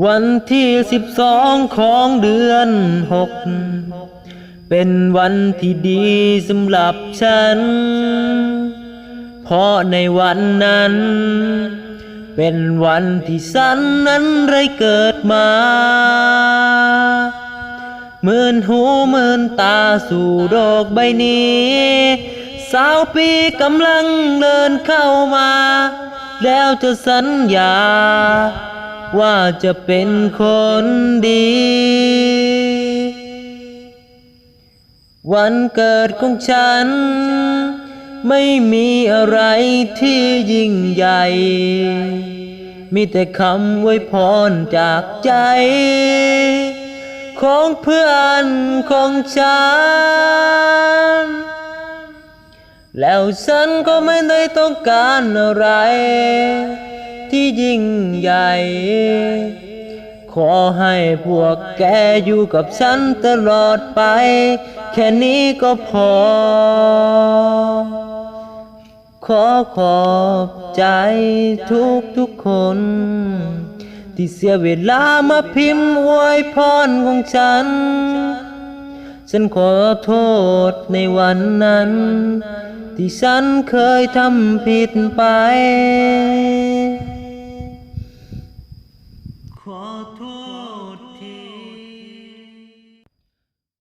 วันที่12ของเดือน6เป็นวันที่ดีสำหรับฉันเพราะในวันนั้นเป็นวันที่ฉันนั้นได้เกิดมาหมื่นหูหมื่นตาสู่โลกใบนี้20 ปีกำลังเดินเข้ามาแล้วจะสัญญาว่าจะเป็นคนดี วันเกิดของฉันไม่มีอะไรที่ยิ่งใหญ่ มีแต่คำอวยพรจากใจของเพื่อนของฉัน แล้วฉันก็ไม่ได้ต้องการอะไรที่ยิ่งใหญ่ ขอให้พวกแกอยู่กับฉันตลอดไปแค่นี้ก็พอ ขอขอบใจทุกคนที่เสียเวลามาพิมพ์อวยพรของฉันขอโทษในวันนั้นที่ฉันเคยทำผิดไป